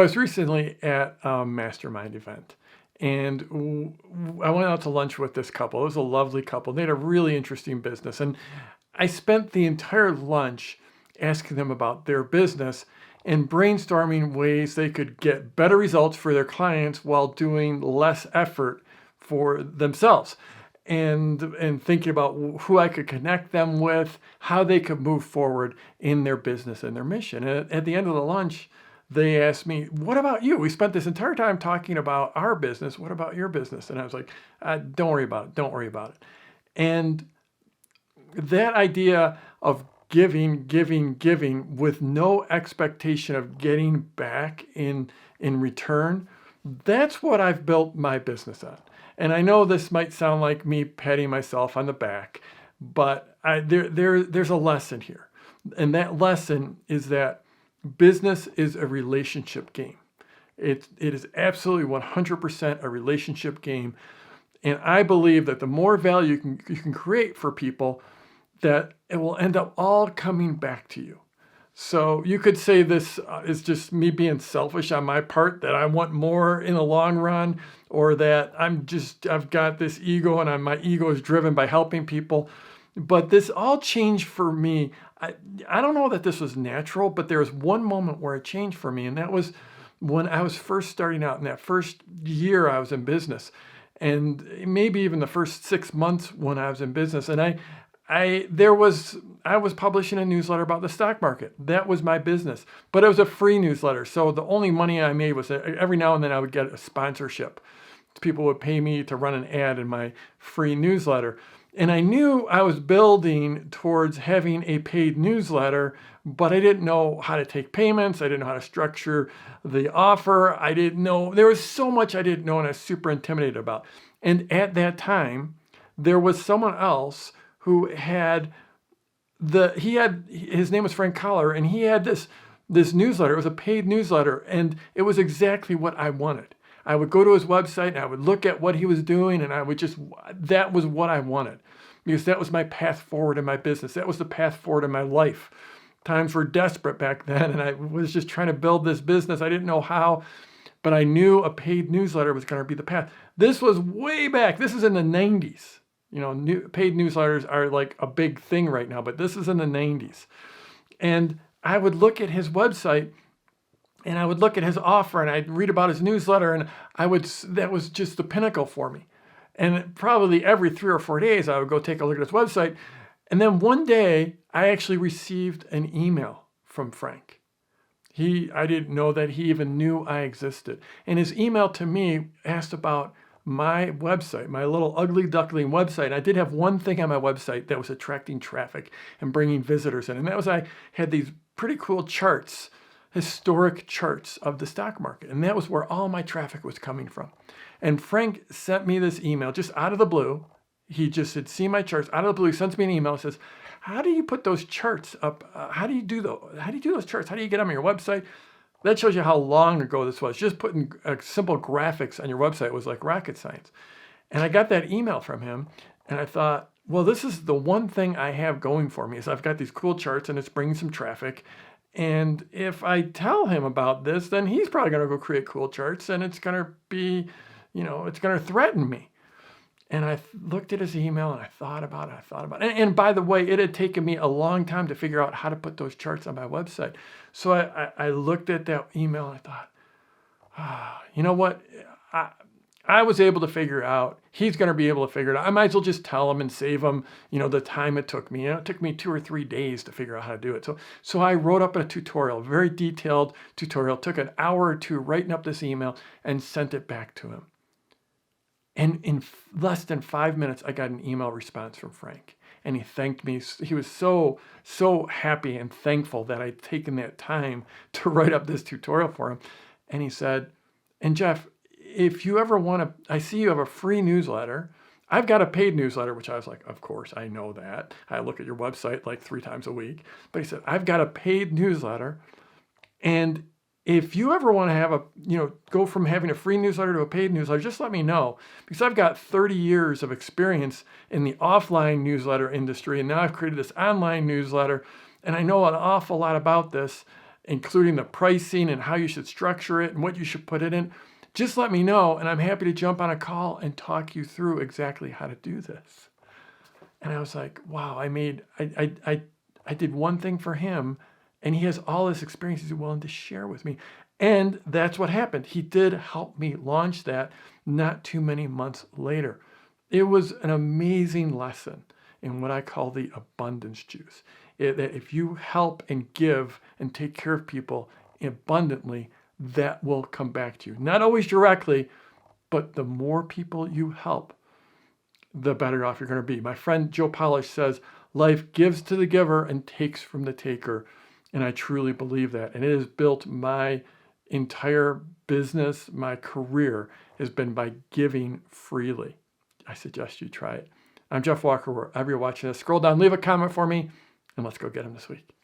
I was recently at a mastermind event and I went out to lunch with this couple. It was a lovely couple. They had a really interesting business. And I spent the entire lunch asking them about their business and brainstorming ways they could get better results for their clients while doing less effort for themselves. And thinking about who I could connect them with, how they could move forward in their business and their mission. And at the end of the lunch, they asked me, "What about you? We spent this entire time talking about our business. What about your business?" And I was like, "Don't worry about it. Don't worry about it." And that idea of giving, giving, giving with no expectation of getting back in return, that's what I've built my business on. And I know this might sound like me patting myself on the back, but there's a lesson here. And that lesson is that business is a relationship game. It is absolutely 100% a relationship game. And I believe that the more value you can create for people, that it will end up all coming back to you. So you could say this is just me being selfish on my part, that I want more in the long run, or that I've got this ego and my ego is driven by helping people. But this all changed for me. I don't know that this was natural, but there was one moment where it changed for me, and that was when I was first starting out in that first year I was in business, and maybe even the first 6 months when I was in business. And I was publishing a newsletter about the stock market. That was my business, but it was a free newsletter. So the only money I made was every now and then I would get a sponsorship. People would pay me to run an ad in my free newsletter. And I knew I was building towards having a paid newsletter, but I didn't know how to take payments. I didn't know how to structure the offer. I didn't know, there was so much I didn't know and I was super intimidated about. And at that time, there was someone else who his name was Frank Collar, and he had this newsletter. It was a paid newsletter, and it was exactly what I wanted. I would go to his website and I would look at what he was doing, and that was what I wanted, because that was my path forward in my business. That was the path forward in my life. Times were desperate back then, and I was just trying to build this business. I didn't know how, but I knew a paid newsletter was going to be the path. This was way back. This is in the 90s. Paid newsletters are like a big thing right now, but this is in the 90s. And I would look at his website and I would look at his offer and I'd read about his newsletter, and that was just the pinnacle for me. And probably every 3 or 4 days I would go take a look at his website. And then one day I actually received an email from Frank. I didn't know that he even knew I existed. And his email to me asked about my website, my little ugly duckling website. I did have one thing on my website that was attracting traffic and bringing visitors in. And that was, I had these pretty cool charts, historic charts of the stock market. And that was where all my traffic was coming from. And Frank sent me this email just out of the blue. He just had seen my charts out of the blue. He sends me an email and says, "How do you put those charts up? How do you do those charts? How do you get them on your website?" That shows you how long ago this was. Just putting simple graphics on your website was like rocket science. And I got that email from him, and I thought, well, this is the one thing I have going for me, is I've got these cool charts and it's bringing some traffic. And if I tell him about this, then he's probably going to go create cool charts, and it's going to be, it's going to threaten me. And I looked at his email and I thought about it. And by the way, it had taken me a long time to figure out how to put those charts on my website. So I looked at that email and I thought, you know what? I was able to figure out, he's going to be able to figure it out. I might as well just tell him and save him, the time it took me. It took me 2 or 3 days to figure out how to do it. So I wrote up a tutorial, a very detailed tutorial. It took an hour or two writing up this email and sent it back to him. And in less than 5 minutes, I got an email response from Frank. And he thanked me. He was so, so happy and thankful that I'd taken that time to write up this tutorial for him. And he said, "And Jeff, if you ever want to, I see you have a free newsletter. I've got a paid newsletter," which I was like, of course, I know that. I look at your website like 3 times a week. But he said, "I've got a paid newsletter. And if you ever want to have go from having a free newsletter to a paid newsletter, just let me know, because I've got 30 years of experience in the offline newsletter industry. And now I've created this online newsletter, and I know an awful lot about this. including the pricing and how you should structure it and what you should put it in, just let me know, and I'm happy to jump on a call and talk you through exactly how to do this. And I was like, wow, I did one thing for him, and he has all this experience he's willing to share with me. And that's what happened. He did help me launch that not too many months later. It was an amazing lesson in what I call the abundance juice. That if you help and give and take care of people abundantly, that will come back to you. Not always directly, but the more people you help, the better off you're going to be. My friend Joe Polish says, life gives to the giver and takes from the taker. And I truly believe that. And it has built my entire business, my career has been by giving freely. I suggest you try it. I'm Jeff Walker, wherever you're watching this. Scroll down, leave a comment for me, and let's go get him this week.